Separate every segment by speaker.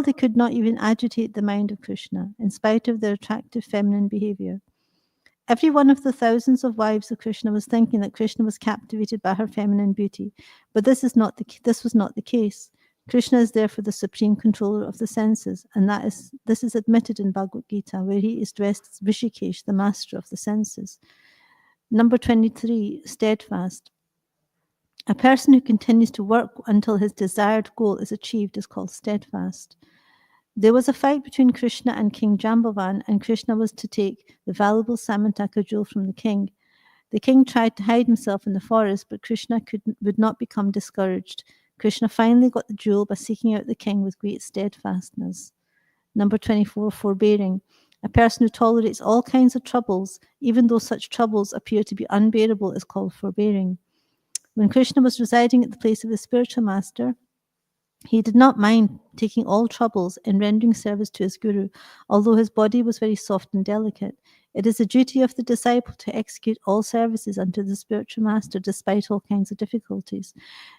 Speaker 1: they could not even agitate the mind of Krishna, in spite of their attractive feminine behavior. Every one of the thousands of wives of Krishna was thinking that Krishna was captivated by her feminine beauty, but this was not the case. Krishna is therefore the supreme controller of the senses, and this is admitted in Bhagavad Gita, where he is dressed as Rishikesh, the master of the senses. Number 23, steadfast. A person who continues to work until his desired goal is achieved is called steadfast. There was a fight between Krishna and King Jambavan, and Krishna was to take the valuable Samantaka jewel from the king. The king tried to hide himself in the forest, but Krishna would not become discouraged. Krishna finally got the jewel by seeking out the king with great steadfastness. Number 24, forbearing. A person who tolerates all kinds of troubles, even though such troubles appear to be unbearable, is called forbearing. When Krishna was residing at the place of his spiritual master, he did not mind taking all troubles in rendering service to his guru, although his body was very soft and delicate. It is the duty of the disciple to execute all services unto the spiritual master despite all kinds of difficulties.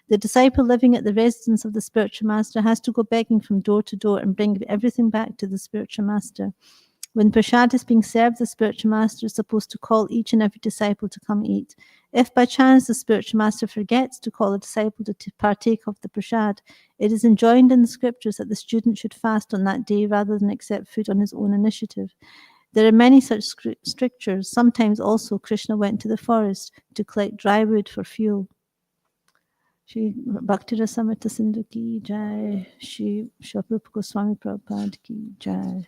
Speaker 1: The disciple living at the residence of the spiritual master has to go begging from door to door and bring everything back to the spiritual master. When prasad is being served, the spiritual master is supposed to call each and every disciple to come eat. If by chance the spiritual master forgets to call a disciple to partake of the prasad, it is enjoined in the scriptures that the student should fast on that day rather than accept food on his own initiative. There are many such strictures. Sometimes also Krishna went to the forest to collect dry wood for fuel. Shri Bhakti Rasamrita Sindhu ki jai, Shri Shri Goswami Prabhupada ki jai.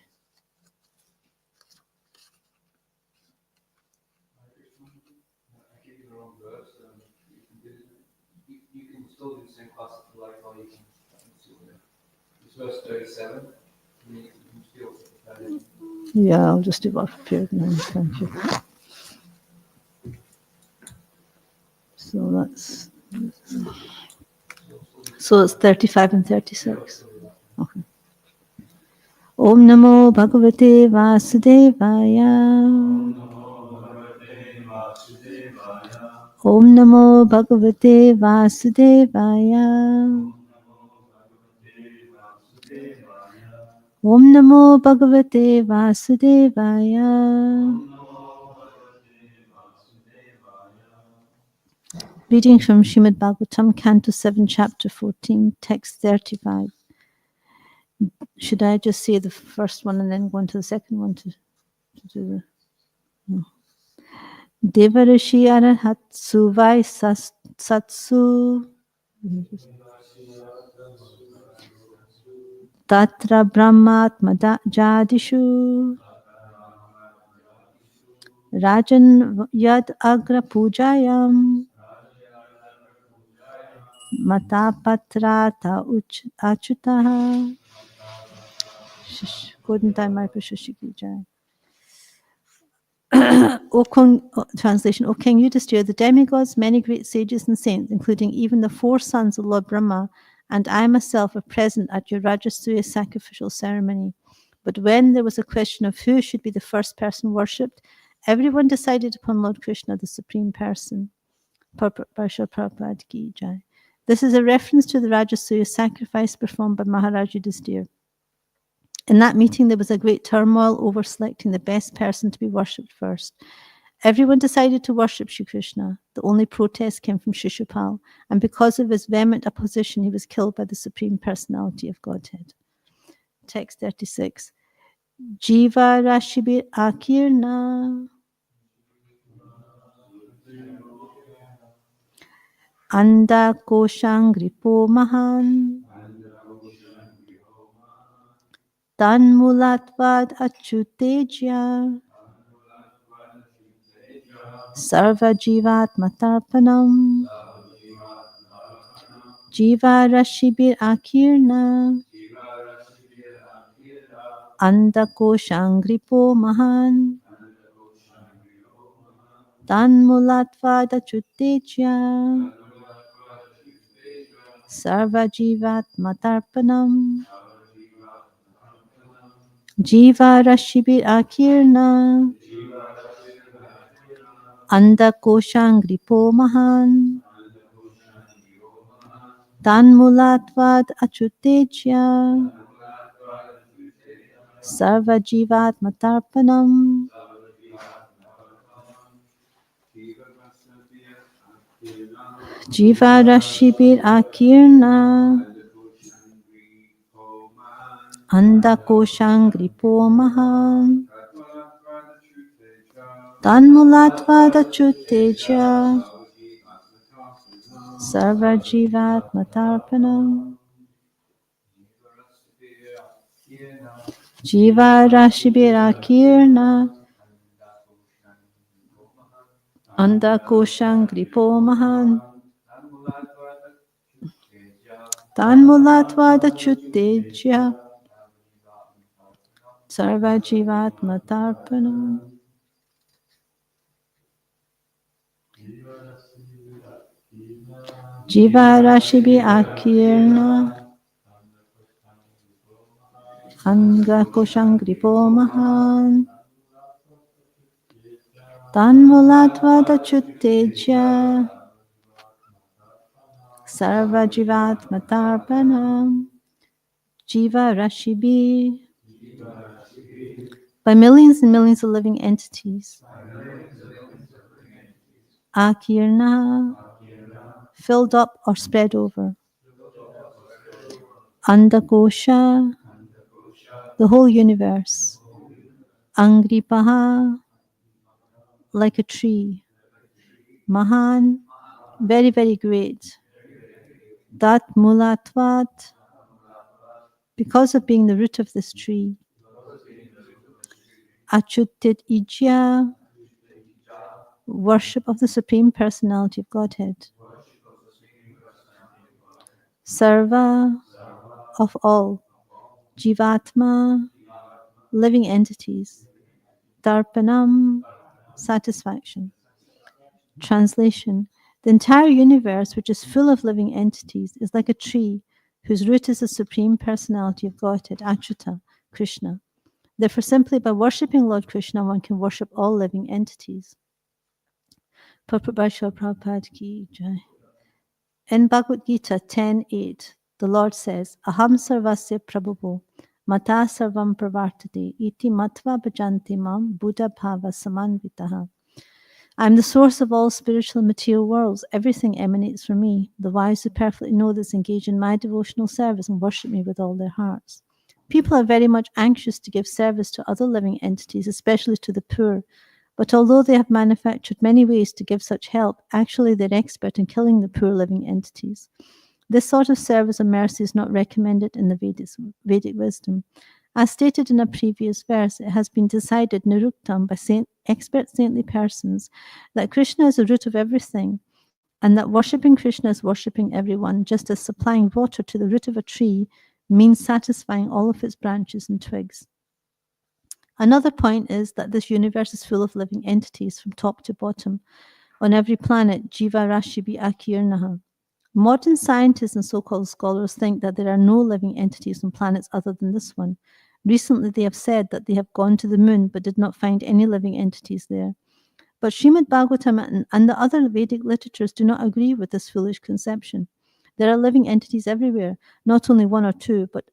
Speaker 2: Still do the same class if you like, or you can it's verse 37. You can still
Speaker 1: yeah, I'll just do what I've prepared now. Thank you. So it's 35 and 36. Okay. Om Namo Bhagavate Vasudevaya. Om Namo Bhagavate Vasudevaya. Om Namo Bhagavate Vasudevaya. Reading from Srimad Bhagavatam, Canto 7, Chapter 14, Text 35. Should I just say the first one and then go on to the second one to do the... No. Devarishi Arahatsu Vai Satsu Tatra Brahmatma Jadishu Rajan Yad Agra Pujayam Matapatrata Achutaha. Godintai Mai Prashashiki Jai. Translation, O King Yudhishthira, the demigods, many great sages and saints, including even the 4 sons of Lord Brahma, and I myself are present at your Rajasuya sacrificial ceremony. But when there was a question of who should be the first person worshipped, everyone decided upon Lord Krishna, the Supreme Person. Prabhupada Ki Jai. This is a reference to the Rajasuya sacrifice performed by Maharaj Yudhishthira. In that meeting, there was a great turmoil over selecting the best person to be worshipped first. Everyone decided to worship Shri Krishna. The only protest came from Shishupal, and because of his vehement opposition, he was killed by the Supreme Personality of Godhead. Text 36. Jiva Rashibir Akirna Anda Koshangripo Mahan Tanmulatvad Achuteja Sarva Jivat Matarpanam Jiva Rashibir Akirna Anda Koshangripo Mahan Tanmulatvad Achuteja Sarva Jivat Matarpanam Jiva Rashibir Akirna Anda Koshangripo Mahan Tanmulatvad Achuteja Sarva Jivatma Tarpanam. Jiva Rashibir Akirna. Anda Koshangripo Mahan. Tanmulatvada Chuteja. Sarva Jivatma Tarpanam. Jiva Rashibir Akirna. Anda Koshangripo Mahan. Tanmulatvada Chuteja. Sarva Jivatma Tarpanam. Jiva Rashibi Akirna. Anga Koshangripo Mahan. Tanmulatvada Chuteja. Sarva Jivatma Tarpanam. Jiva Rashibi. By millions and millions of living entities. Akirna. Filled up or spread over. Andakosha. The whole universe. Angripaha. Like a tree. Mahan. Very, very great. Tat mulatvat. Because of being the root of this tree. Achutit ijya. Worship of the Supreme Personality of Godhead. Sarva. Of all. Jivatma. Living entities. Darpanam. Satisfaction. Translation. The entire universe, which is full of living entities, is like a tree whose root is the Supreme Personality of Godhead, Achyuta, Krishna. Therefore, simply by worshipping Lord Krishna, one can worship all living entities. Prabhupada ki jai. In Bhagavad Gita 10:8, the Lord says, Aham sarvasya prabhuvo, mata sarvam pravartate, iti matva bhajanti mam, buddha bhava samanvitaha. I am the source of all spiritual and material worlds. Everything emanates from me. The wise who perfectly know this engage in my devotional service and worship me with all their hearts. People are very much anxious to give service to other living entities, especially to the poor. But although they have manufactured many ways to give such help, actually they're expert in killing the poor living entities. This sort of service or mercy is not recommended in the Vedic wisdom. As stated in a previous verse, it has been decided niruktam by expert saintly persons that Krishna is the root of everything, and that worshipping Krishna is worshipping everyone, just as supplying water to the root of a tree means satisfying all of its branches and twigs. Another point is that this universe is full of living entities from top to bottom. On every planet, Jiva Rashibi Akirnaha. Modern scientists and so-called scholars think that there are no living entities on planets other than this one. Recently, they have said that they have gone to the moon but did not find any living entities there. But Srimad Bhagavatam and the other Vedic literatures do not agree with this foolish conception. There are living entities everywhere, not only one or two, but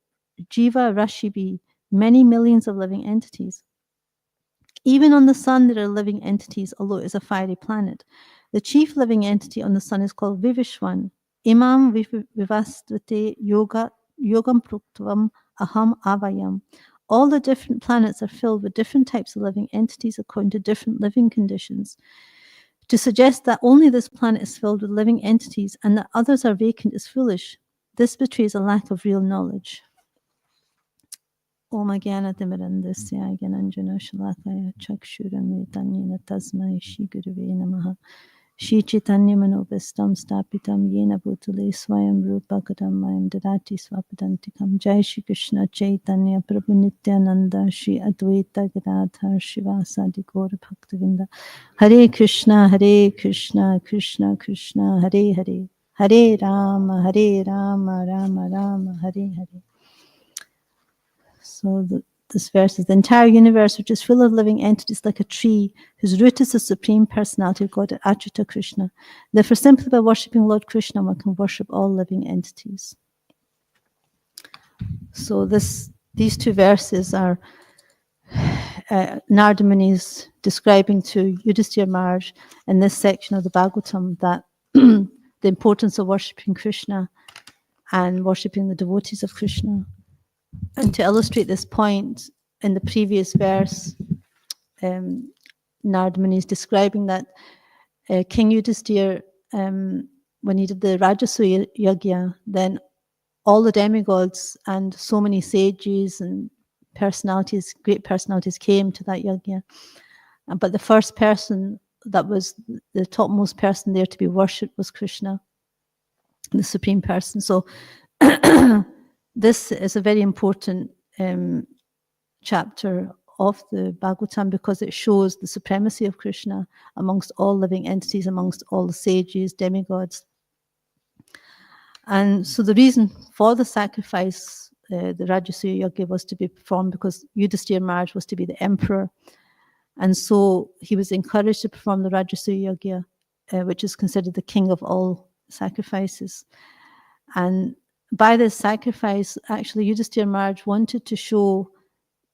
Speaker 1: Jiva Rashibi, many millions of living entities. Even on the sun, there are living entities, although it is a fiery planet. The chief living entity on the sun is called Vivishwan. Imam Vivastvate Yogam Pruktavam Aham Avayam. All the different planets are filled with different types of living entities according to different living conditions. To suggest that only this planet is filled with living entities and that others are vacant is foolish. This betrays a lack of real knowledge. Om Jnanatimirandasya Gyananjana Shalakaya Chakshuranvetanyena Tasmai Shri Gurave Namaha. Shri Chaitanya Manobhistam Stapitam Yena Bhutale Swayam Rupa Kadam Dadati Swapadantikam. Jai Shri Krishna Chaitanya Prabhu Nityananda Shri Advaita Gadadhar Shivasadi Gaura Bhaktavinda. Hare Krishna Krishna Krishna Hare Hare, Hare Rama Rama Rama Hare Hare. So this verse is the entire universe, which is full of living entities like a tree, whose root is the Supreme Personality of God, Achyuta Krishna. Therefore, simply by worshipping Lord Krishna, one can worship all living entities. So these two verses are Narada Muni is describing to Yudhisthira Maharaj in this section of the Bhagavatam that the importance of worshipping Krishna and worshipping the devotees of Krishna. And to illustrate this point, in the previous verse, Narada Muni is describing that King Yudhisthira, when he did the Rajasuya Yajna, then all the demigods and so many sages and personalities, great personalities, came to that yajna. But the first person that was the topmost person there to be worshipped was Krishna, the supreme person. So this is a very important chapter of the Bhagavatam because it shows the supremacy of Krishna amongst all living entities, amongst all the sages, demigods. And so the reason for the sacrifice, the Rajasuya Yajna, was to be performed because Yudhisthira Maharaj was to be the emperor. And so he was encouraged to perform the Rajasuya Yajna, which is considered the king of all sacrifices. And by this sacrifice, actually, Yudhisthira Maharaj wanted to show,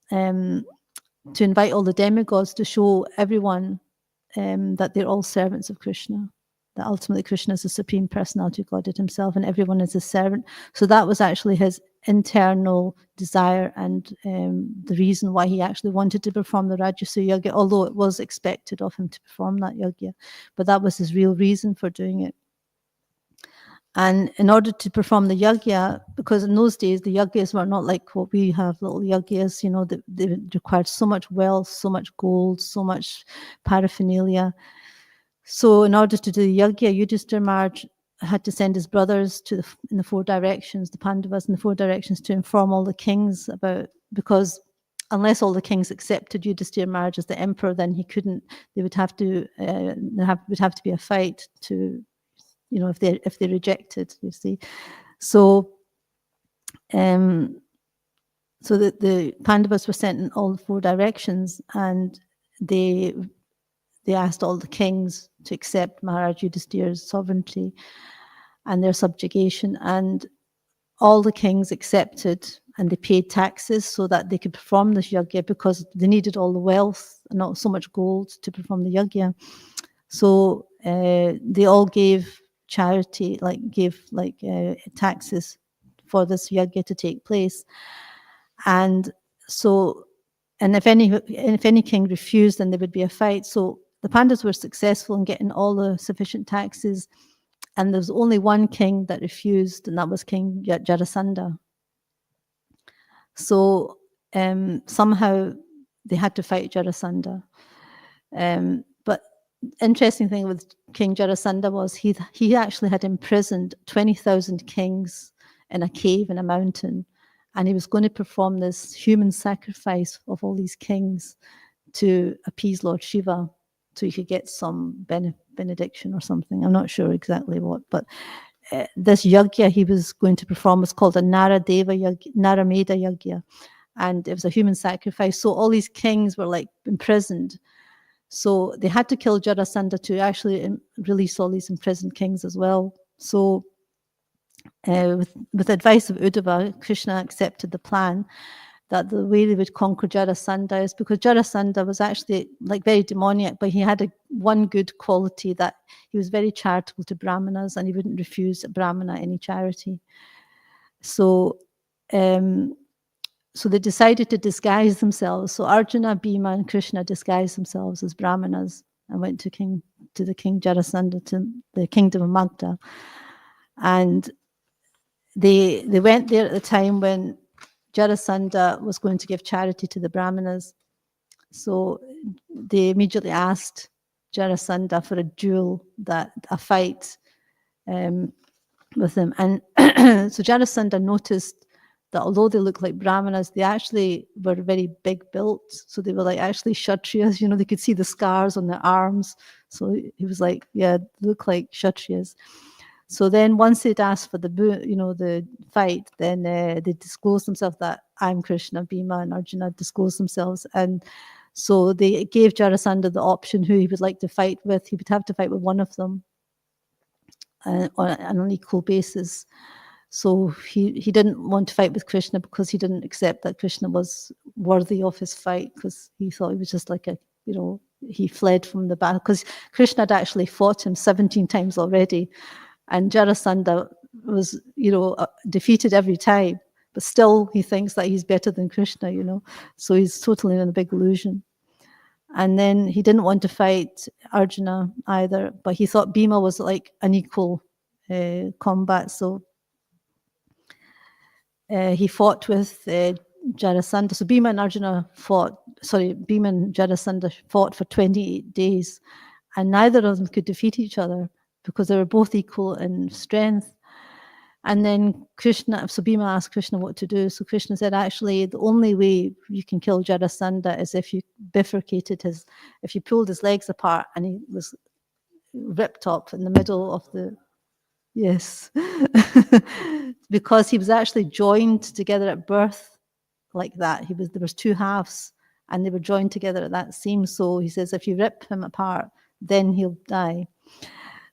Speaker 1: to invite all the demigods to show everyone that they're all servants of Krishna. That ultimately Krishna is the supreme personality of Godhead himself and everyone is a servant. So that was actually his internal desire and the reason why he actually wanted to perform the Rajasuya Yajna, although it was expected of him to perform that yajna. But that was his real reason for doing it. And in order to perform the yajna, because in those days the yajnas were not like what we have, little yajnas, you know, they required so much wealth, so much gold, so much paraphernalia. So in order to do the yajna, Yudhisthira Maharaj had to send his brothers to in the four directions, the Pandavas in the four directions, to inform all the kings about, because unless all the kings accepted Yudhisthira Maharaj as the emperor, then he couldn't. They would have to would have to be a fight to, you know, if they rejected, you see. So so the Pandavas were sent in all four directions, and they asked all the kings to accept Maharaj Yudhisthira's sovereignty and their subjugation, and all the kings accepted, and they paid taxes so that they could perform this yajna because they needed all the wealth and not so much gold to perform the yajna. So they all gave charity, gave taxes for this yajna to take place. And so, and if any king refused, then there would be a fight. So the Pandavas were successful in getting all the sufficient taxes, and there was only one king that refused, and that was King Jarasandha. So somehow they had to fight Jarasandha. But interesting thing with King Jarasandha was he actually had imprisoned 20,000 kings in a cave in a mountain, and he was going to perform this human sacrifice of all these kings to appease Lord Shiva, so he could get some benediction or something. I'm not sure exactly what, but this yajna he was going to perform was called a Narameda yajna, and it was a human sacrifice. So all these kings were like imprisoned. So they had to kill Jarasandha to actually release all these imprisoned kings as well. So with advice of Uddhava, Krishna accepted the plan that the way they would conquer Jarasandha is because Jarasandha was actually like very demoniac, but he had one good quality, that he was very charitable to Brahmanas and he wouldn't refuse a Brahmana any charity. So so they decided to disguise themselves. So Arjuna, Bhima, and Krishna disguised themselves as Brahmanas and went to the king Jarasandha, to the kingdom of Magda. And they went there at the time when Jarasandha was going to give charity to the Brahmanas. So they immediately asked Jarasandha for a duel, a fight with him. And so Jarasandha noticed that although they looked like Brahmanas, they actually were very big built. So they were like actually Kshatriyas, you know, they could see the scars on their arms. So he was like, yeah, they look like Kshatriyas. So then once they'd asked for the fight, then they disclosed themselves that I'm Krishna, Bhima and Arjuna disclosed themselves. And so they gave Jarasandha the option who he would like to fight with. He would have to fight with one of them on an equal basis. So he didn't want to fight with Krishna because he didn't accept that Krishna was worthy of his fight, because he thought he was just like he fled from the battle, because Krishna had actually fought him 17 times already, and Jarasandha was, defeated every time, but still he thinks that he's better than Krishna, so he's totally in a big illusion. And then he didn't want to fight Arjuna either, but he thought Bhima was like an equal combat, so he fought with Jarasandha. So Bhima and Jarasandha fought for 28 days, and neither of them could defeat each other because they were both equal in strength. And then Bhima asked Krishna what to do. So Krishna said, actually, the only way you can kill Jarasandha is if you if you pulled his legs apart and he was ripped up in the middle of the, yes, because he was actually joined together at birth like that. There was two halves and they were joined together at that seam. So he says, if you rip him apart, then he'll die.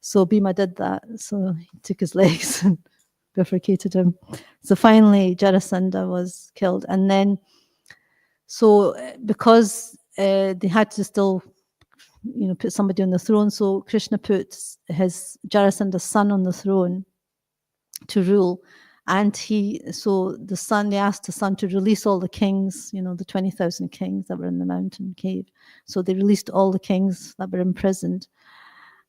Speaker 1: So Bhima did that. So he took his legs and bifurcated him. So finally, Jarasandha was killed. And then, so because they had to still, put somebody on the throne, so Krishna put his Jarasandha's son on the throne to rule. And they asked the son to release all the kings, the 20,000 kings that were in the mountain cave. So they released all the kings that were imprisoned.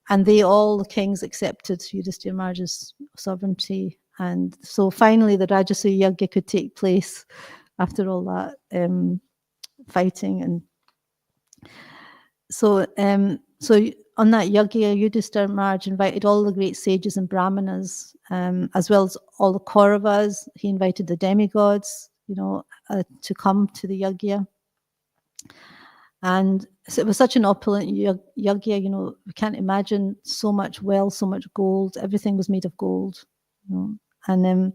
Speaker 1: And all the kings accepted Yudhishthira Maharaj's sovereignty. And so finally the Rajasuya Yajna could take place after all that fighting. And so on that yajna, Yudhishthira Maharaj invited all the great sages and brahmanas, as well as all the Kauravas. He invited the demigods, to come to the yajna. And so it was such an opulent yajna, we can't imagine so much wealth, so much gold. Everything was made of gold, And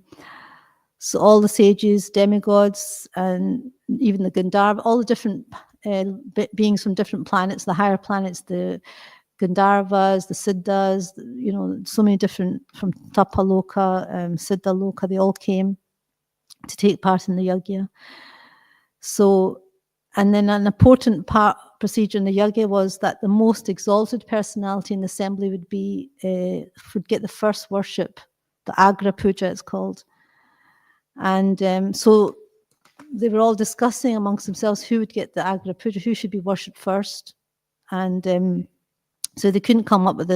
Speaker 1: so all the sages, demigods, and even the Gandharva, all the different beings from different planets, the higher planets, the Gandharvas, the Siddhas, so many different, from Tapaloka, Siddhaloka, they all came to take part in the yajna. So, and then an important procedure in the yajna was that the most exalted personality in the assembly would get the first worship, the Agra Puja it's called. And so they were all discussing amongst themselves who would get the Agra Puja, who should be worshipped first. And so they couldn't come up with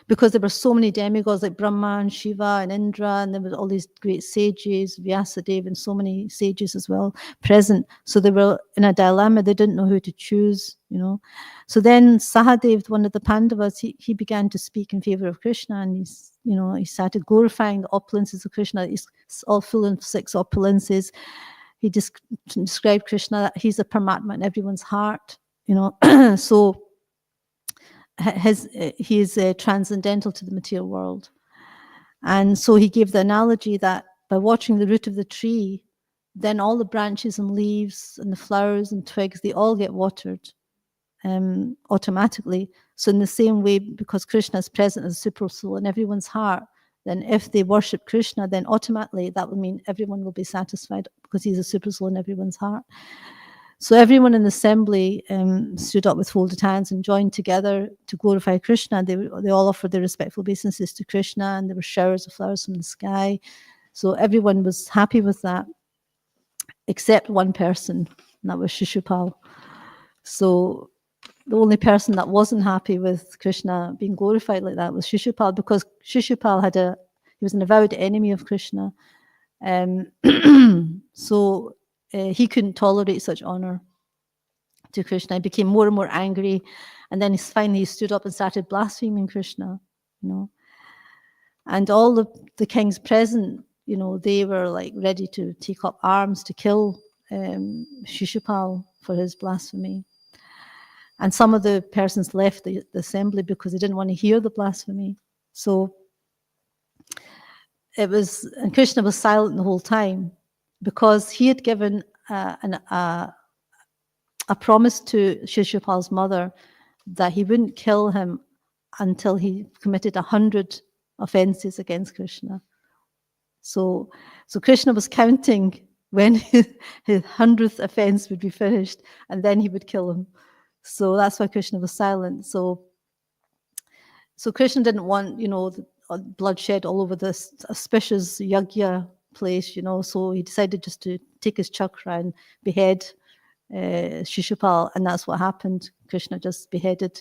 Speaker 1: because there were so many demigods like Brahma and Shiva and Indra, and there were all these great sages, Vyasadeva, and so many sages as well present. So they were in a dilemma. They didn't know who to choose, So then Sahadev, one of the Pandavas, he began to speak in favor of Krishna, and he started glorifying the opulences of Krishna. He's all full of 6 opulences. He described Krishna that he's a Paramatma in everyone's heart, So he is transcendental to the material world. And so he gave the analogy that by watching the root of the tree, then all the branches and leaves and the flowers and twigs, they all get watered automatically. So in the same way, because Krishna is present as a super soul in everyone's heart, then if they worship Krishna, then automatically that will mean everyone will be satisfied because he's a super soul in everyone's heart. So everyone in the assembly stood up with folded hands and joined together to glorify Krishna. They all offered their respectful obeisances to Krishna, and there were showers of flowers from the sky. So everyone was happy with that, except one person, and that was Shishupal. So the only person that wasn't happy with Krishna being glorified like that was Shishupal, because Shishupal he was an avowed enemy of Krishna. So he couldn't tolerate such honor to Krishna. He became more and more angry, and then finally he stood up and started blaspheming Krishna, And all the kings present, they were like ready to take up arms to kill Shishupal for his blasphemy. And some of the persons left the assembly because they didn't want to hear the blasphemy. So and Krishna was silent the whole time because he had given a promise to Shishupal's mother that he wouldn't kill him until he committed 100 offenses against Krishna. So Krishna was counting when his 100th offense would be finished, and then he would kill him. So that's why Krishna was silent. So Krishna didn't want, bloodshed all over this auspicious yajna place, so he decided just to take his chakra and behead Shishupal, and that's what happened. Krishna just beheaded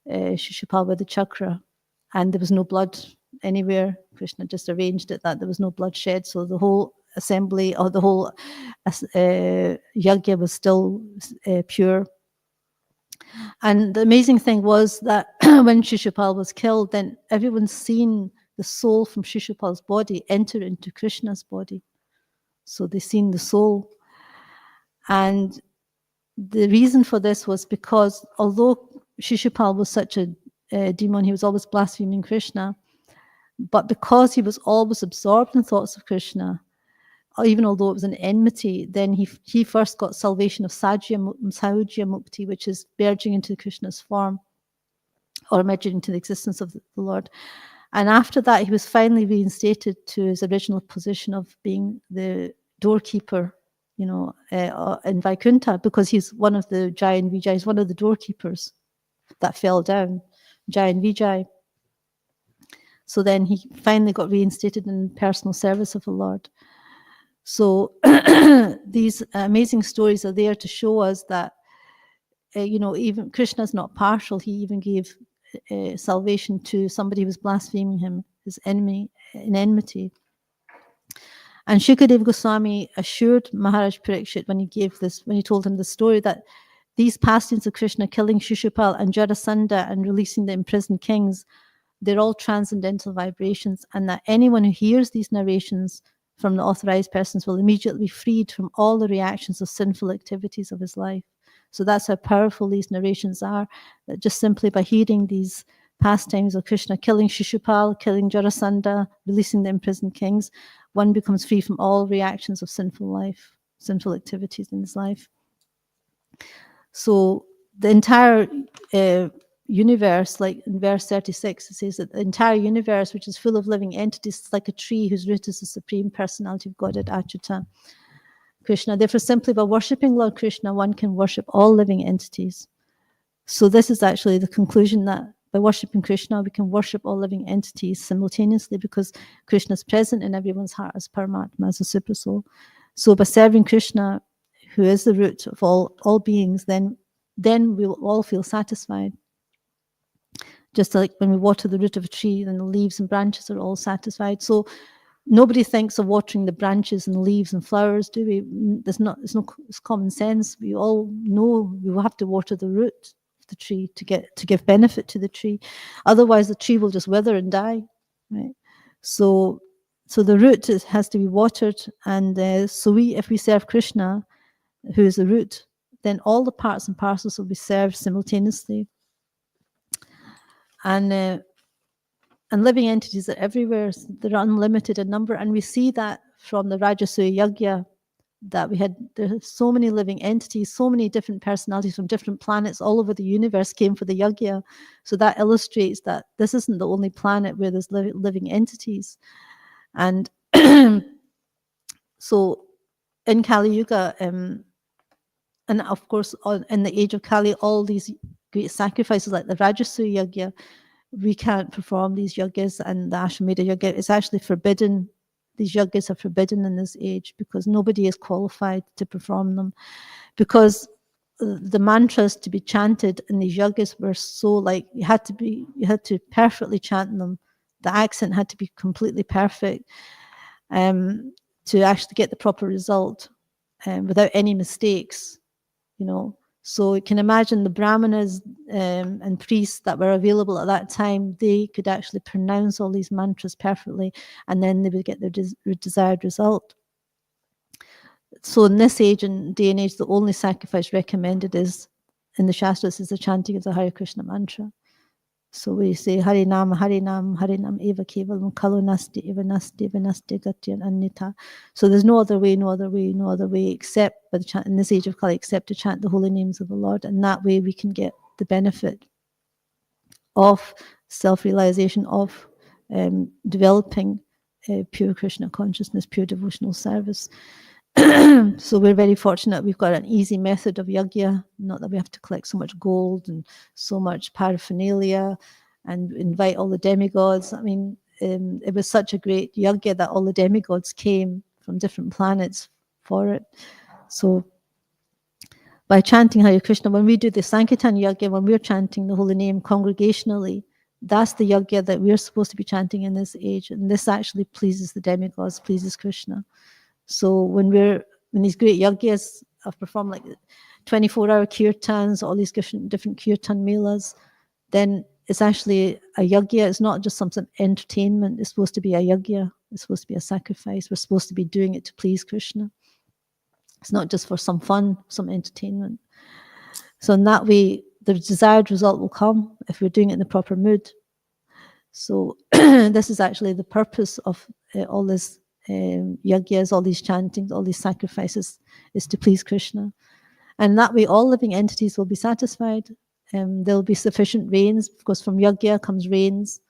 Speaker 1: Shishupal with the chakra, and there was no blood anywhere. Krishna just arranged it that there was no bloodshed, so the whole assembly or the whole yajna was still pure. And the amazing thing was that when Shishupal was killed, then everyone's seen the soul from Shishupal's body enter into Krishna's body. So they seen the soul. And the reason for this was because although Shishupal was such a demon, he was always blaspheming Krishna, but because he was always absorbed in thoughts of Krishna, even although it was an enmity, then he first got salvation of Sajya Mukti, which is merging into Krishna's form, or merging into the existence of the Lord. And after that, he was finally reinstated to his original position of being the doorkeeper, in Vaikuntha, because he's one of the Jai and Vijay, he's one of the doorkeepers that fell down, Jai and Vijay. So then he finally got reinstated in personal service of the Lord. So these amazing stories are there to show us that, even Krishna's not partial. He even gave salvation to somebody who was blaspheming him, his enemy, in enmity. And Shukadeva Goswami assured Maharaj Parikshit when he told him the story, that these pastimes of Krishna killing Shishupal and Jarasandha and releasing the imprisoned kings, they're all transcendental vibrations, and that anyone who hears these narrations from the authorized persons will immediately be freed from all the reactions of sinful activities of his life. So that's how powerful these narrations are, that just simply by hearing these pastimes of Krishna killing Shishupal, killing Jarasandha, releasing the imprisoned kings, one becomes free from all reactions of sinful activities in his life. So the entire universe, like in verse 36, it says that the entire universe, which is full of living entities, is like a tree whose root is the Supreme Personality of Godhead, Achyuta Krishna. Therefore, simply by worshipping Lord Krishna, one can worship all living entities. So this is actually the conclusion, that by worshipping Krishna, we can worship all living entities simultaneously, because Krishna is present in everyone's heart as Paramatma, as a super soul. So by serving Krishna, who is the root of all beings, then we will all feel satisfied. Just like when we water the root of a tree, then the leaves and branches are all satisfied. So nobody thinks of watering the branches and leaves and flowers, do we? It's common sense. We all know we will have to water the root of the tree to give benefit to the tree. Otherwise, the tree will just wither and die, right? So the root has to be watered, and if we serve Krishna, who is the root, then all the parts and parcels will be served simultaneously. And living entities are everywhere. They're unlimited in number. And we see that from the Rajasuya Yajna, that there are so many living entities, so many different personalities from different planets all over the universe came for the Yajna. So that illustrates that this isn't the only planet where there's living entities. And so in Kali Yuga, and of course, in the age of Kali, all these great sacrifices like the Rajasuya Yajna, we can't perform these yajnas, and the Ashwamedha Yajna is actually forbidden. These yajnas are forbidden in this age because nobody is qualified to perform them. Because the mantras to be chanted in these yajnas were so you had to perfectly chant them. The accent had to be completely perfect to actually get the proper result without any mistakes, So you can imagine the brahmanas and priests that were available at that time, they could actually pronounce all these mantras perfectly, and then they would get their desired result. So in this age and day and age, the only sacrifice recommended is, in the Shastras, is the chanting of the Hare Krishna mantra. So we say Hare Nam, Hare Nam, Hare Nam Eva Kevalam Kalo Nasti Eva Nasti Eva Nasti Gatyan Annita. So there's no other way except by the chant in this age of Kali, except to chant the holy names of the Lord, and that way we can get the benefit of self-realization, of developing pure Krishna consciousness, pure devotional service. So we're very fortunate. We've got an easy method of yajna, not that we have to collect so much gold and so much paraphernalia and invite all the demigods. I mean, it was such a great yajna that all the demigods came from different planets for it. So by chanting Hare Krishna, when we do the Sankirtan yajna, when we're chanting the holy name congregationally, that's the yajna that we're supposed to be chanting in this age. And this actually pleases the demigods, pleases Krishna. So when these great yajnas have performed like 24-hour kirtans, all these different kirtan melas, then it's actually a yajna. It's not just some entertainment. It's supposed to be a yajna. It's supposed to be a sacrifice. We're supposed to be doing it to please Krishna. It's not just for some fun, some entertainment. So in that way, the desired result will come if we're doing it in the proper mood. So this is actually the purpose of all this yajnas, all these chantings, all these sacrifices, is to please Krishna. And that way, all living entities will be satisfied. There'll be sufficient rains, because from yajna comes rains.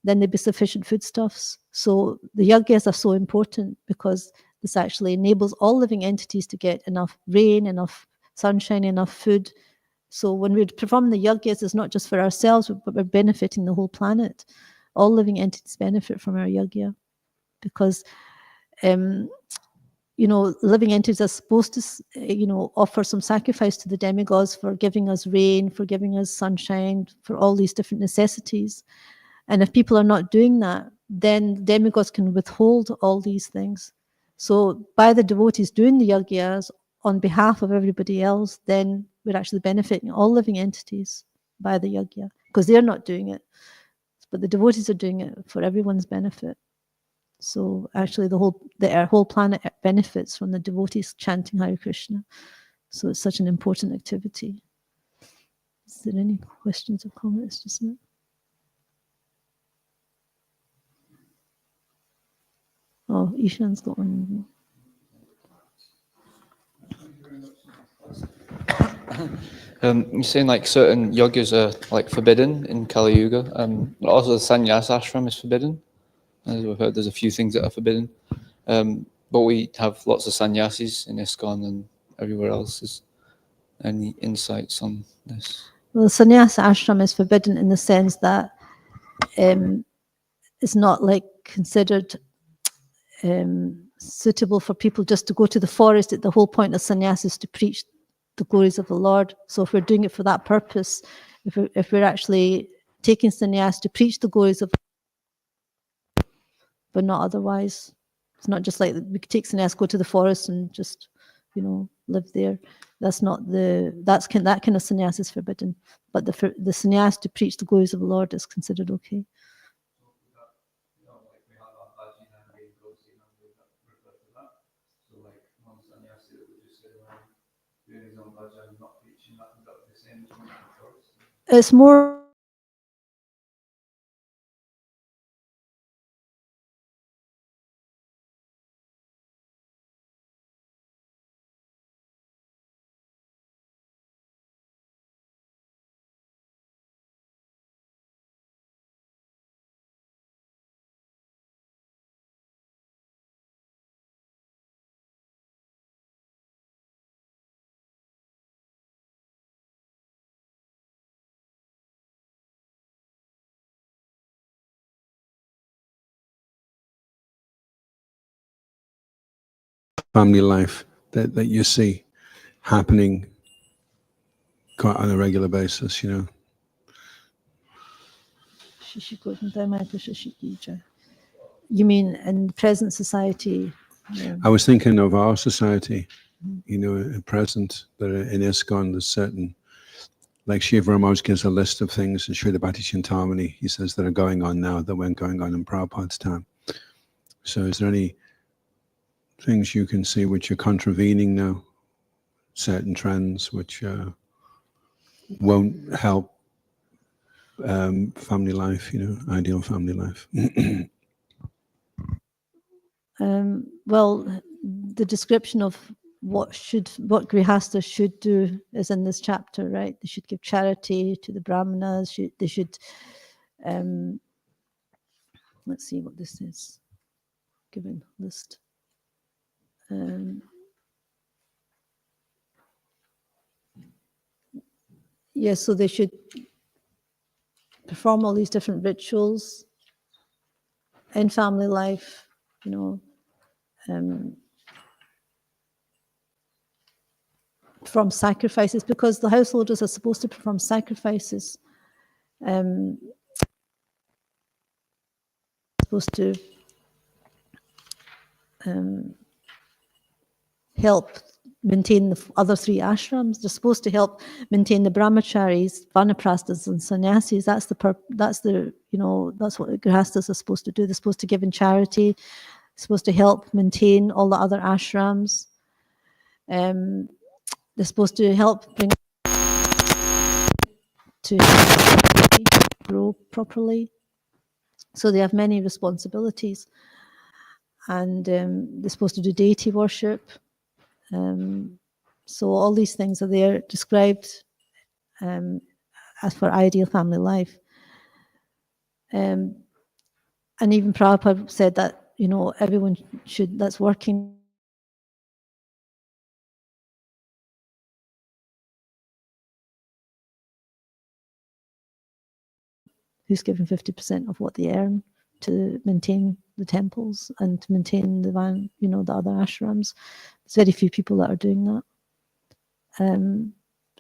Speaker 1: Then there'll be sufficient foodstuffs. So the yajnas are so important because this actually enables all living entities to get enough rain, enough sunshine, enough food. So when we perform the yajnas, it's not just for ourselves, but we're benefiting the whole planet. All living entities benefit from our yajna because, living entities are supposed to, offer some sacrifice to the demigods for giving us rain, for giving us sunshine, for all these different necessities. And if people are not doing that, then demigods can withhold all these things. So by the devotees doing the yajnas on behalf of everybody else, then we're actually benefiting all living entities by the yajna, because they're not doing it, but the devotees are doing it for everyone's benefit. So actually the whole planet benefits from the devotees chanting Hare Krishna. So it's such an important activity. Is there any questions or comments just now? Oh, Ishan's got one.
Speaker 3: You're saying like certain yogas are like forbidden in Kali Yuga. Also the sannyas ashram is forbidden. As we've heard, there's a few things that are forbidden. But we have lots of sannyasis in ISKCON and everywhere else. Is any insights on this?
Speaker 1: Well, sannyasa ashram is forbidden in the sense that it's not like considered suitable for people just to go to the forest. The whole point of sannyasa is to preach the glories of the Lord. So if we're doing it for that purpose, if we're actually taking sannyas to preach the glories of, but not otherwise. It's not just like we could take sannyas, go to the forest and just, live there. That's not that kind of sannyas is forbidden. But the sannyas to preach the glories of the Lord is considered okay.
Speaker 2: Like we have our bhajan and we dasi and we refer to that. So like one sannyasi that would just sit around doing his own bhajan, not preaching, that would be the same as one of the forest.
Speaker 1: It's more
Speaker 4: family life that you see happening quite on a regular basis, You
Speaker 1: mean in present society?
Speaker 4: I was thinking of our society, at present, that in ISKCON there's certain, like Shiva Ramaj gives a list of things in Srila Bhakti Chintamani, he says, that are going on now that weren't going on in Prabhupada's time. So is there any things you can see which are contravening now, certain trends which won't help family life, ideal family life?
Speaker 1: Well, the description of what grihastas should do is in this chapter, right? They should give charity to the brahmanas. They should. Let's see what this is. Given list. Yes, so they should perform all these different rituals in family life, you know, perform sacrifices, because the householders are supposed to perform sacrifices, supposed to help maintain the other three ashrams. They're supposed to help maintain the brahmacharis, vanaprasthas, and sannyasis. That's what the grihasthas are supposed to do. They're supposed to give in charity. They're supposed to help maintain all the other ashrams. They're supposed to help bring to grow properly. So they have many responsibilities, and they're supposed to do deity worship. So all these things are there described as for ideal family life. And even Prabhupada said that, you know, everyone that's working who's giving 50% of what they earn to maintain the temples and to maintain the other ashrams. There's very few people that are doing that.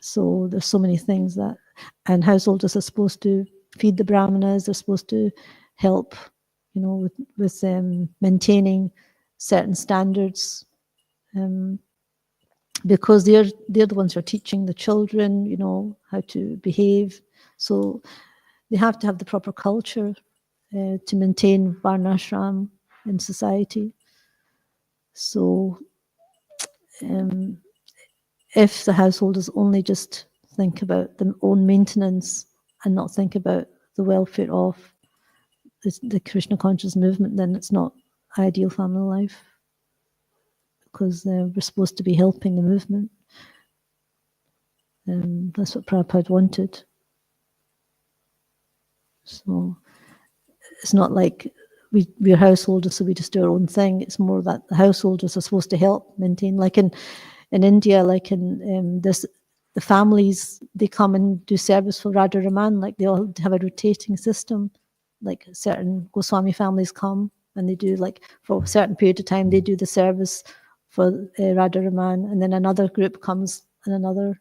Speaker 1: So there's so many things that, and householders are supposed to feed the brahmanas. They're supposed to help, you know, with maintaining certain standards, because they're the ones who are teaching the children, you know, how to behave. So they have to have the proper culture to maintain varnashram in society. So if the householders only just think about their own maintenance and not think about the welfare of the Krishna conscious movement, then it's not ideal family life, because we're supposed to be helping the movement. That's what Prabhupada wanted. So it's not like we're householders, so we just do our own thing. It's more that the householders are supposed to help maintain. Like in India, like in the families, they come and do service for Radha Raman. Like they all have a rotating system. Like certain Goswami families come and they do, like for a certain period of time, they do the service for Radha Raman, and then another group comes in another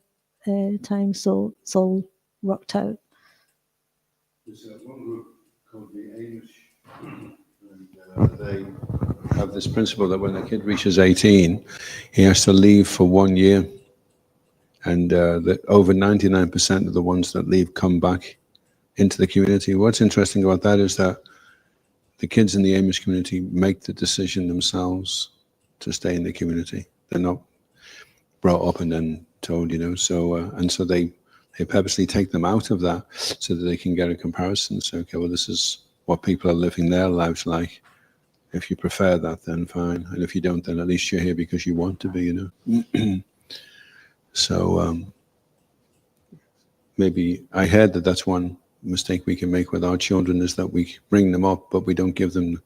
Speaker 1: time. So it's all worked out.
Speaker 4: There's one group called the Amish, and they have this principle that when a kid reaches 18, he has to leave for 1 year, and that over 99% of the ones that leave come back into the community. What's interesting about that is that the kids in the Amish community make the decision themselves to stay in the community. They're not brought up and then told, you know. So and so they purposely take them out of that so that they can get a comparison. So, okay, well, this is what people are living their lives like. If you prefer that, then fine. And if you don't, then at least you're here because you want to be, you know. So maybe I heard that that's one mistake we can make with our children, is that we bring them up, but we don't give them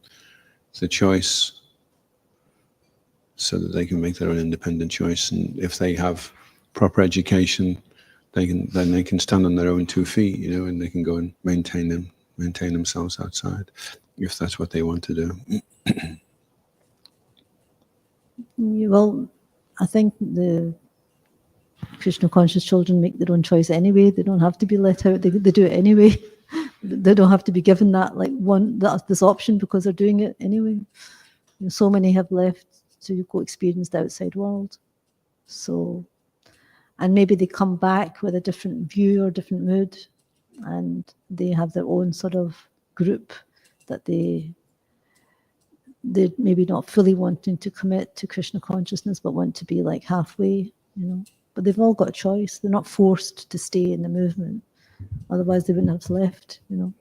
Speaker 4: the choice so that they can make their own independent choice. And if they have proper education, they can stand on their own 2 feet, you know, and they can go and maintain themselves outside, if that's what they want to do.
Speaker 1: Well, I think the Krishna conscious children make their own choice anyway. They don't have to be let out. They do it anyway. They don't have to be given this option, because they're doing it anyway. You know, so many have left to go experience the outside world. So, and maybe they come back with a different view or different mood, and they have their own sort of group that they're maybe not fully wanting to commit to Krishna consciousness, but want to be like halfway, you know. But they've all got a choice. They're not forced to stay in the movement. Otherwise, they wouldn't have left, you know.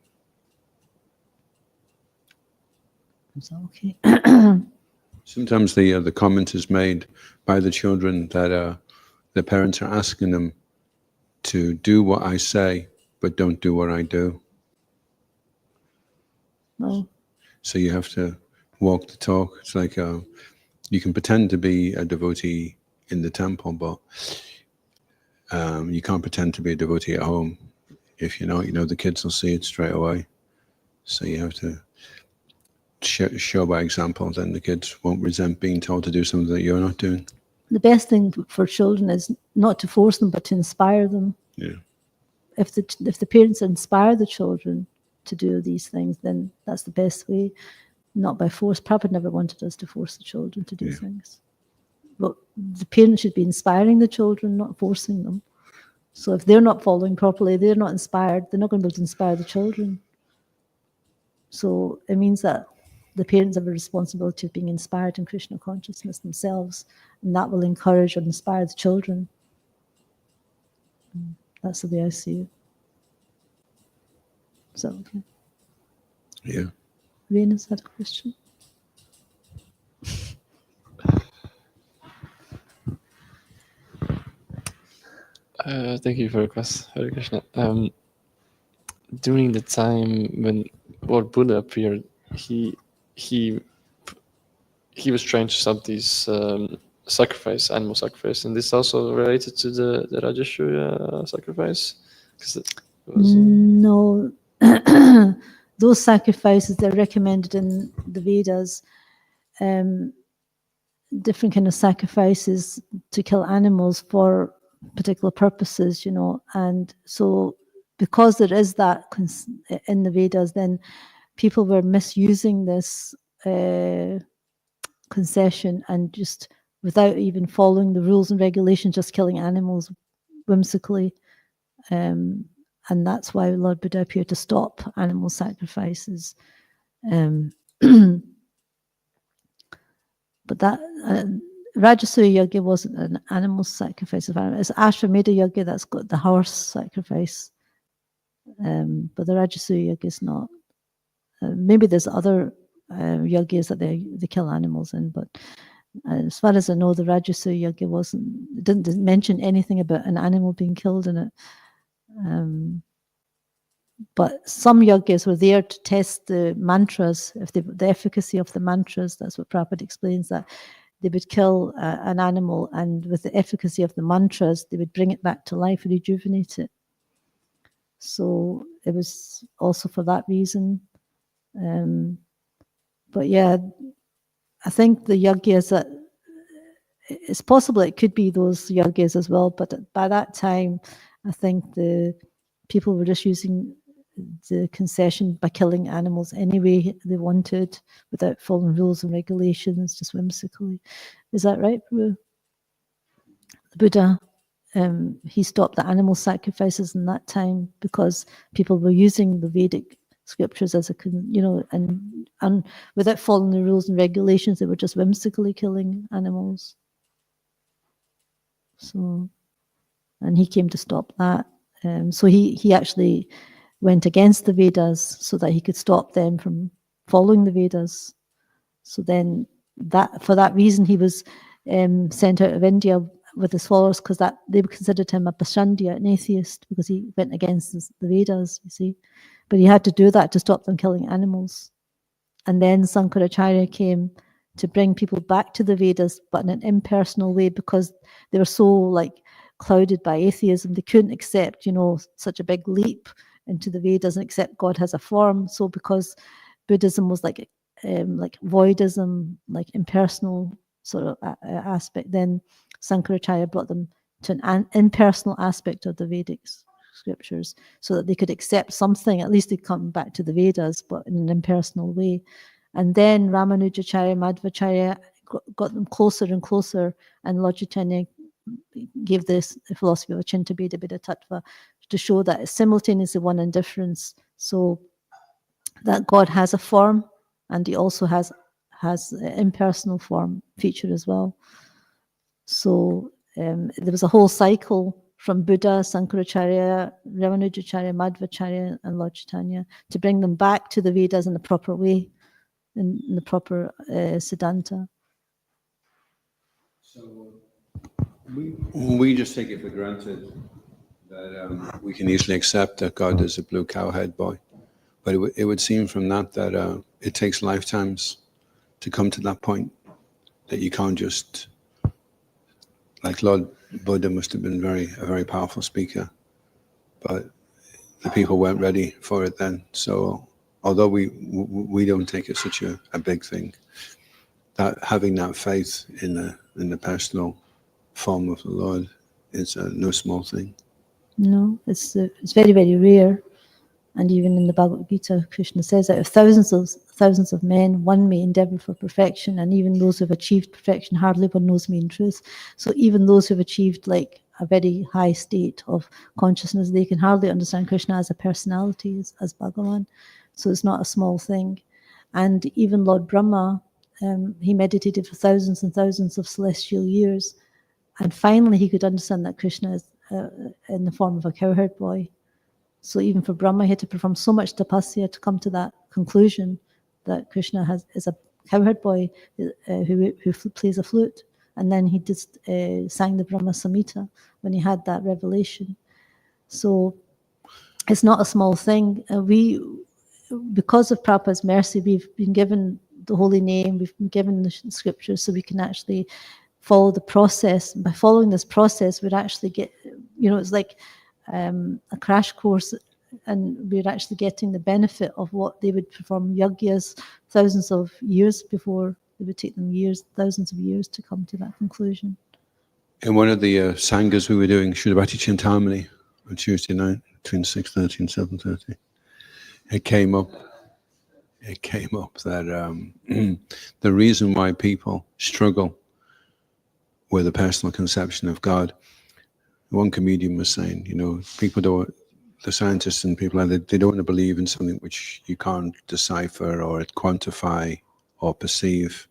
Speaker 1: Is that okay?
Speaker 4: Sometimes the comment is made by the children that the parents are asking them to do what I say, but don't do what I do.
Speaker 1: Well,
Speaker 4: So you have to walk the talk. It's like you can pretend to be a devotee in the temple, but You can't pretend to be a devotee at home. If you know, the kids will see it straight away. So you have to show by example, then the kids won't resent being told to do something that you're not doing.
Speaker 1: The best thing for children is not to force them, but to inspire them.
Speaker 4: Yeah.
Speaker 1: If the parents inspire the children to do these things, then that's the best way, not by force. Prabhupada never wanted us to force the children to do things. But the parents should be inspiring the children, not forcing them. So if they're not following properly, they're not inspired, they're not going to be able to inspire the children. So it means that the parents have a responsibility of being inspired in Krishna consciousness themselves, and that will encourage and inspire the children. That's the way I see it. So, okay.
Speaker 4: Yeah.
Speaker 1: Rena's had a question.
Speaker 5: Thank you for the question, Hare Krishna. During the time when Lord Buddha appeared, he was trying to stop these animal sacrifice, and this also related to the Rajasuya sacrifice.
Speaker 1: No, those sacrifices, they're recommended in the Vedas. Different kind of sacrifices to kill animals for particular purposes, and so because there is that in the Vedas, then people were misusing this concession and just without even following the rules and regulations, just killing animals whimsically. And that's why Lord Buddha appeared to stop animal sacrifices. But that Rajasuya Yagya wasn't an animal sacrifice of animals. It's Ashwamedha Yagya that's got the horse sacrifice. But the Rajasuya Yagya is not. Maybe there's other yagyas that they kill animals in, but as far as I know, the Rajasuya Yagya didn't mention anything about an animal being killed in it. But some yagyas were there to test the mantras, the efficacy of the mantras. That's what Prabhupada explains, that they would kill an animal, and with the efficacy of the mantras, they would bring it back to life and rejuvenate it. So it was also for that reason. But yeah, I think the yagyas that it's possible it could be those yagyas as well. But by that time, I think the people were just using the concession by killing animals any way they wanted without following rules and regulations, just whimsically. Is that right, Prabhu? The Buddha, he stopped the animal sacrifices in that time because people were using the Vedic scriptures as and without following the rules and regulations, they were just whimsically killing animals. So, and he came to stop that. So he actually went against the Vedas so that he could stop them from following the Vedas. So then for that reason, he was sent out of India with his followers, because that they considered him a Pashandya, an atheist, because he went against the Vedas, you see. But he had to do that to stop them killing animals. And then Sankaracharya came to bring people back to the Vedas, but in an impersonal way, because they were so clouded by atheism. They couldn't accept, such a big leap into the Vedas and accept God has a form. So because Buddhism was like voidism, like impersonal sort of aspect, then Sankaracharya brought them to an impersonal aspect of the Vedic scriptures, so that they could accept something. At least they'd come back to the Vedas, but in an impersonal way. And then Ramanujacharya, Madhvacharya got them closer and closer, and Lord Chaitanya gave this philosophy of Achinta Bheda Bheda Tattva to show that it's simultaneously one and difference. So that God has a form, and he also has an impersonal form feature as well. So there was a whole cycle from Buddha, Sankaracharya, Ramanujacharya, Madhvacharya, and Lord Chaitanya to bring them back to the Vedas in the proper way, in the proper Siddhanta.
Speaker 4: So we just take it for granted that we can easily accept that God is a blue cowhead boy. But it would seem from that it takes lifetimes to come to that point, that you can't just, like Lord Buddha must have been a very powerful speaker, but the people weren't ready for it then. So although we don't take it such a big thing, that having that faith in the personal form of the Lord is no small thing.
Speaker 1: No, it's very, very rare. And even in the Bhagavad Gita, Krishna says that if thousands of men, one may endeavor for perfection, and even those who have achieved perfection, hardly one knows me in truth. So even those who have achieved like a very high state of consciousness, they can hardly understand Krishna as a personality, as Bhagavan. So it's not a small thing. And even Lord Brahma, he meditated for thousands and thousands of celestial years, and finally he could understand that Krishna is in the form of a cowherd boy. So even for Brahma, he had to perform so much tapasya to come to that conclusion that Krishna is a cowherd boy who plays a flute. And then he just sang the Brahma Samhita when he had that revelation. So it's not a small thing. Because of Prabhupada's mercy, we've been given the holy name, we've been given the scriptures, so we can actually follow the process. By following this process, we'd actually get, it's like a crash course, and we're actually getting the benefit of what they would perform yagyas thousands of years before. It would take them thousands of years to come to that conclusion.
Speaker 4: In one of the sanghas we were doing, Shrivati Chintamani, on Tuesday night between 6:30 and 7:30, it came up that the reason why people struggle with a personal conception of God, one comedian was saying, the scientists and people like that, they don't want to believe in something which you can't decipher or quantify or perceive.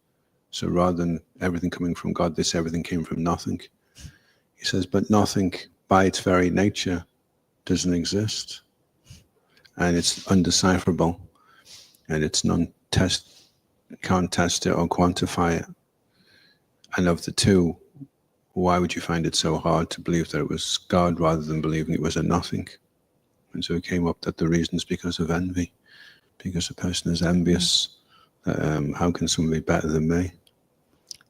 Speaker 4: So rather than everything coming from God, everything came from nothing. He says, but nothing by its very nature doesn't exist. And it's undecipherable. And it's can't test it or quantify it. And of the two, why would you find it so hard to believe that it was God rather than believing it was a nothing? And so it came up that the reason is because of envy, because a person is envious. How can someone be better than me?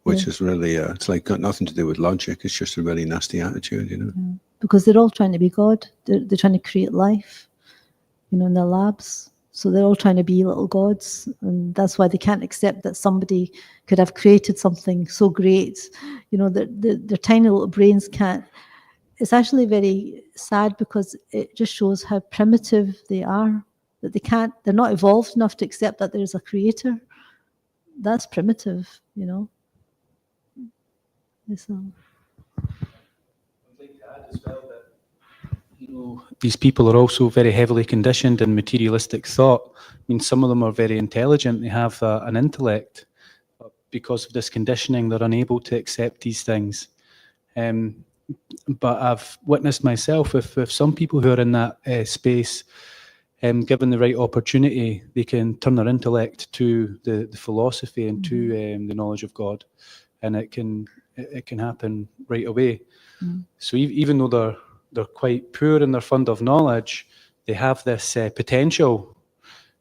Speaker 4: Which is really, it's like got nothing to do with logic. It's just a really nasty attitude,
Speaker 1: Yeah. Because they're all trying to be God. They're trying to create life, in their labs. So they're all trying to be little gods, and that's why they can't accept that somebody could have created something so great. Their tiny little brains can't. It's actually very sad because it just shows how primitive they are. That they're not evolved enough to accept that there's a creator. That's primitive, So.
Speaker 6: I'd like to add as well that these people are also very heavily conditioned in materialistic thought. I mean, some of them are very intelligent; they have an intellect, but because of this conditioning, they're unable to accept these things. But I've witnessed myself with some people who are in that space, given the right opportunity, they can turn their intellect to the philosophy and to the knowledge of God, and it can happen right away. So even though they're quite poor in their fund of knowledge, they have this potential,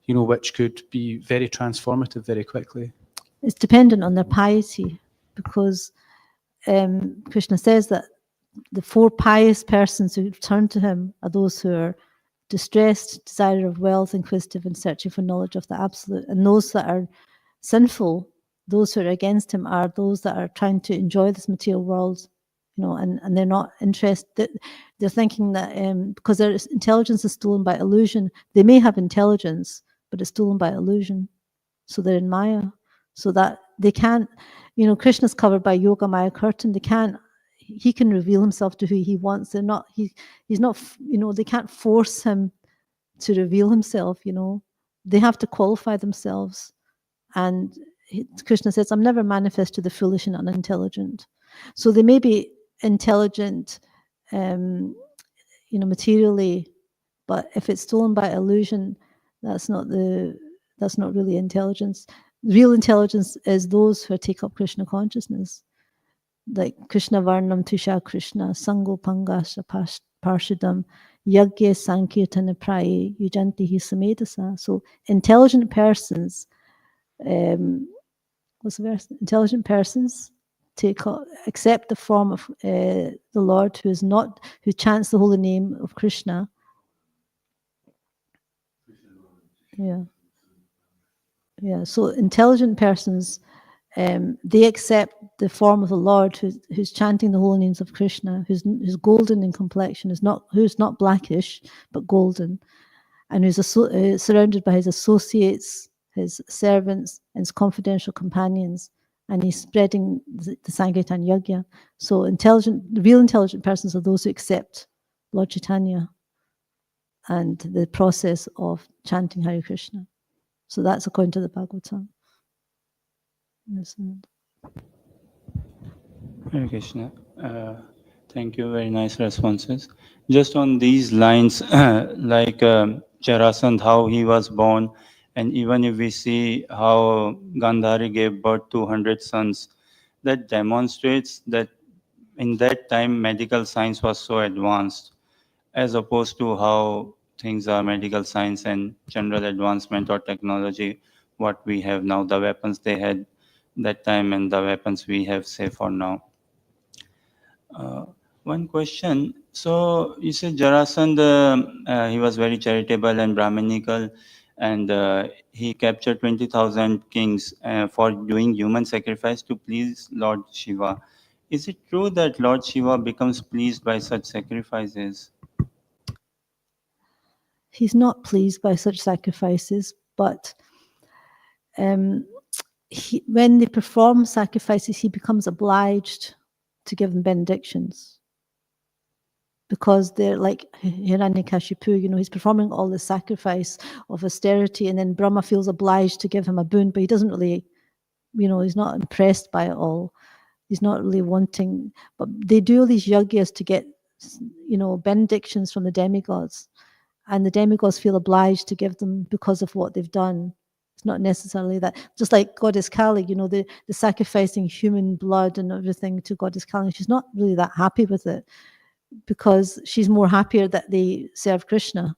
Speaker 6: which could be very transformative very quickly.
Speaker 1: It's dependent on their piety, because Krishna says that the 4 pious persons who turn to him are those who are distressed, desire of wealth, inquisitive, and searching for knowledge of the absolute. And those that are sinful, those who are against him, are those that are trying to enjoy this material world, and they're not interested. They're thinking that because their intelligence is stolen by illusion, they may have intelligence, but it's stolen by illusion. So they're in Maya. So that they can't, Krishna's covered by Yoga Maya curtain. He can reveal himself to who he wants. They're not, he's not, they can't force him to reveal himself, They have to qualify themselves. And Krishna says, I'm never manifest to the foolish and unintelligent. So they may be intelligent, materially, but if it's stolen by illusion, that's not really intelligence. Real intelligence is those who take up Krishna consciousness. Like Krishna Varnam Tusha Krishna, Sango Pangasha Parshadam, Yagya Sankirtana Praye, Yujanti Hisamedasa. So intelligent persons, what's the verse? Intelligent persons accept the form of the Lord who chants the holy name of Krishna. Yeah. So intelligent persons, they accept the form of the Lord who's chanting the holy names of Krishna, who's golden in complexion, who's not blackish but golden, and who's surrounded by his associates, his servants, and his confidential companions, and he's spreading the Sankirtan Yajna. So real intelligent persons are those who accept Lord Chaitanya and the process of chanting Hare Krishna. So that's according to the Bhagavatam. Yes.
Speaker 7: Hare Krishna. Thank you. Very nice responses. Just on these lines, like Jarasandh, how he was born, and even if we see how Gandhari gave birth to 100 sons, that demonstrates that in that time medical science was so advanced, as opposed to how things are medical science and general advancement or technology, what we have now, the weapons they had that time and the weapons we have, say, for now. One question. So you said Jarasandh, he was very charitable and Brahminical, and he captured 20,000 kings for doing human sacrifice to please Lord Shiva. Is it true that Lord Shiva becomes pleased by such sacrifices?
Speaker 1: He's not pleased by such sacrifices, but when they perform sacrifices, he becomes obliged to give them benedictions. Because they're like Hiranyakashipu, he's performing all the sacrifice of austerity, and then Brahma feels obliged to give him a boon, but he doesn't really, he's not impressed by it all. He's not really wanting, but they do all these yagyas to get, benedictions from the demigods, and the demigods feel obliged to give them because of what they've done. It's not necessarily that, just like Goddess Kali, the sacrificing human blood and everything to Goddess Kali, she's not really that happy with it, because she's more happier that they serve Krishna.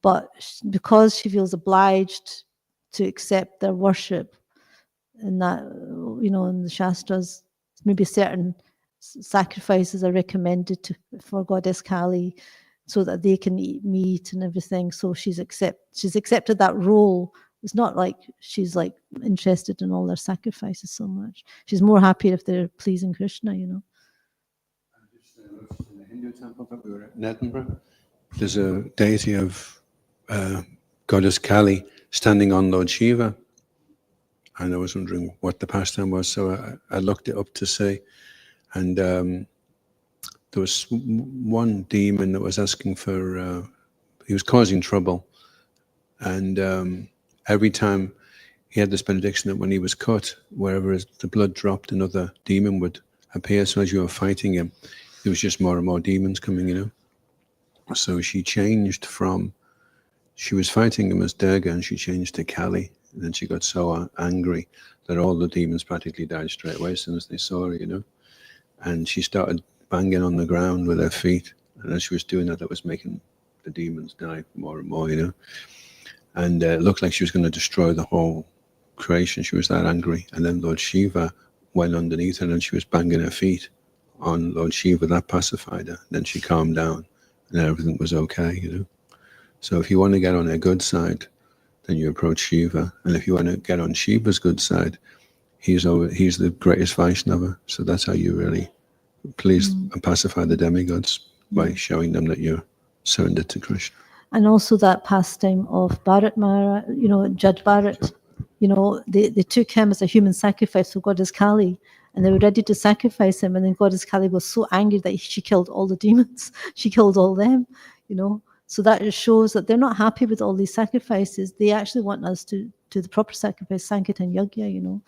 Speaker 1: But because she feels obliged to accept their worship, and that, in the Shastras, maybe certain sacrifices are recommended for Goddess Kali so that they can eat meat and everything. So she's accepted that role. It's not like she's like interested in all their sacrifices so much. She's more happy if they're pleasing Krishna,
Speaker 4: In the Hindu temple that we were at in Edinburgh, there's a deity of Goddess Kali standing on Lord Shiva. And I was wondering what the pastime was, so I looked it up to see. And there was one demon that was asking for, he was causing trouble. And every time he had this benediction that when he was cut, wherever the blood dropped, another demon would appear. So as you were fighting him, there was just more and more demons coming, So she changed she was fighting him as Durga, and she changed to Kali. And then she got so angry that all the demons practically died straight away as soon as they saw her, And she started banging on the ground with her feet. And as she was doing that, was making the demons die more and more, And it looked like she was going to destroy the whole creation. She was that angry. And then Lord Shiva went underneath her and she was banging her feet on Lord Shiva. That pacified her. Then she calmed down and everything was okay, So if you want to get on her good side, then you approach Shiva. And if you want to get on Shiva's good side, he's the greatest Vaishnava. So that's how you really please and pacify the demigods, by showing them that you're surrendered to Krishna.
Speaker 1: And also that pastime of Bharat Maharaj, Judge Bharat, they took him as a human sacrifice for Goddess Kali, and they were ready to sacrifice him. And then Goddess Kali was so angry that she killed all the demons. She killed all them, So that just shows that they're not happy with all these sacrifices. They actually want us to do the proper sacrifice, Sankirtan Yajna,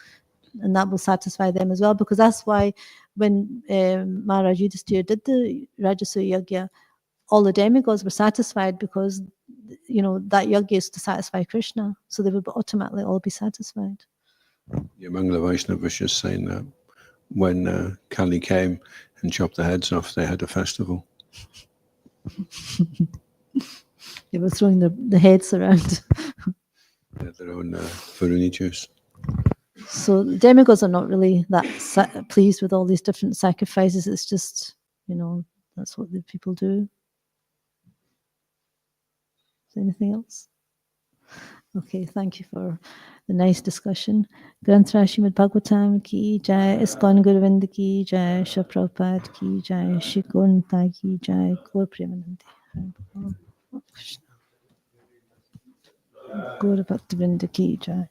Speaker 1: and that will satisfy them as well. Because that's why when Maharaj Yudhisthira did the Rajasuya Yajna, all the demigods were satisfied because, that yajna is to satisfy Krishna. So they would ultimately all be satisfied.
Speaker 4: Yeah, Mangala Vaishnava was just saying that when Kali came and chopped the heads off, they had a festival.
Speaker 1: They were throwing the heads around.
Speaker 4: They had their own Varuni juice.
Speaker 1: So demigods are not really that pleased with all these different sacrifices. It's just, that's what the people do. Is there anything else? Okay, thank you for the nice discussion. Granth Srimad Bhagavatam ki jai, ISKCON Guruvind ki jai, Shri Prabhupada ki jai, Shri Gonta ki jai, Gaur Premanandi. Gaur Bhaktivinoda ki jai.